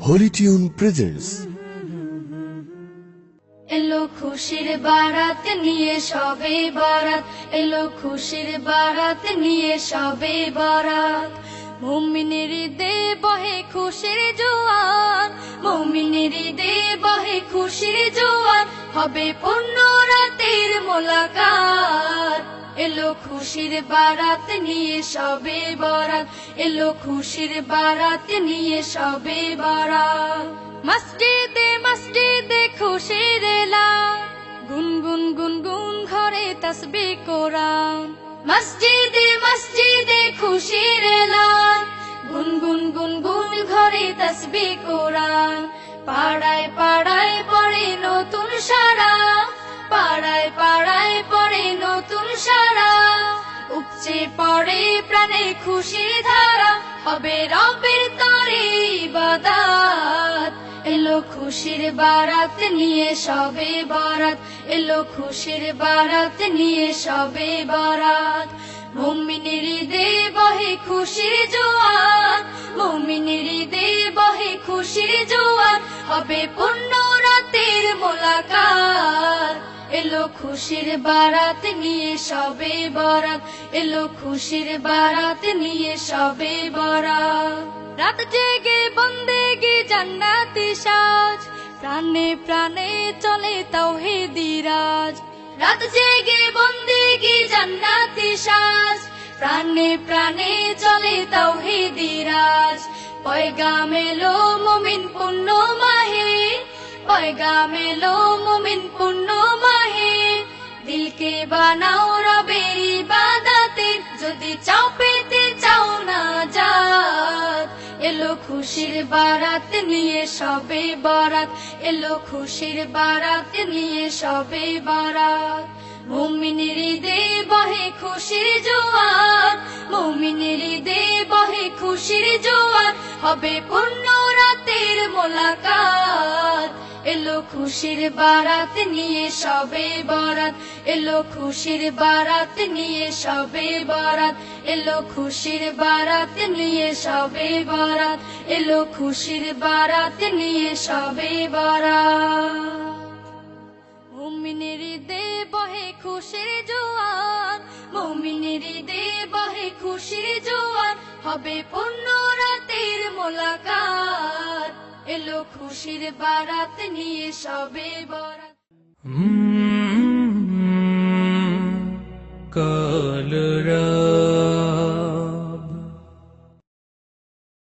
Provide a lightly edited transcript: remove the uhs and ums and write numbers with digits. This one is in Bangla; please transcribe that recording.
Holi tune presents. এলো খুশির বারাত নিয়ে সবে বরাত, এলো খুশির বারাত নিয়ে সবে বরাত। মুমিনের ঈদে বহে খুশির জোয়ার, মুমিনের ঈদে বহে খুশির জোয়ার, হবে পূর্ণ রাতের মোলাকাত। এলো খুশির বারাত নিয়ে সবে বরাত, এলো খুশির বারাত নিয়ে সবে বরাত। মসজিদে মসজিদে খুশির এলান, গুনগুন গুনগুন ঘরে তাসবিহ কোরআন। মসজিদে মসজিদে খুশির এলান, গুনগুন গুনগুন ঘরে তাসবিহ কোরআন। পাড়ায় পাড়ায় পড়ে নতুন সারা, পাড়ায় পাড়ায় পড়ে নতুন সারা। উপচে পড়ে প্রাণে খুশির ধারা, হবে রবের তরে ইবাদত। এলো খুশির বারাত নিয়ে সবে বরাত, এলো খুশির বারাত নিয়ে সবে বরাত। মুমিনের ঈদে বহে খুশির জোয়ার, মুমিনের ঈদে বহে খুশির জোয়ার, হবে পূর্ণ রাতের মোলাকাত। এলো খুশির বারাত নিয়ে সবে বরাত, এলো খুশির বারাত নিয়ে সবে বরাত। রাত জেগে বন্দেগি জান্নাতি সাজ, প্রাণে প্রাণে চলে তাওহীদি রাজ। রাত জেগে বন্দেগি জান্নাতি সাজ, প্রাণে প্রাণে চলে তাওহীদি রাজ। পয়গাম এলো মুমিন পূর্ণ মাহে, পয়গাম এলো মুমিন পূর্ণ মাহে। দিলকে বানাও রবের ইবাদতে, যদি চাও পেতে চাও না জাত। এলো খুশির বারাত নিয়ে সবে বরাত, এলো খুশির বারাত নিয়ে সবে বরাত। মুমিনের ঈদে বহে খুশির জোয়ার, মুমিনের ঈদে বহে খুশির জোয়ার, হবে পূর্ণ রাতের মোলাকাত। এলো খুশির বারাত নিয়ে সবে বরাত, এলো খুশির বারাত নিয়ে সবে বরাত, এলো খুশির বারাত নিয়ে সবে বরাত, এলো খুশির বারাত নিয়ে সবে বরাত। মুমিনের ঈদে বহে খুশির জোয়ার, মুমিনের ঈদে বহে খুশির জোয়ার, হবে পূর্ণ রাতের মোলাকাত। এলো খুশির বারাত নিয়ে সবে বরাত। কাল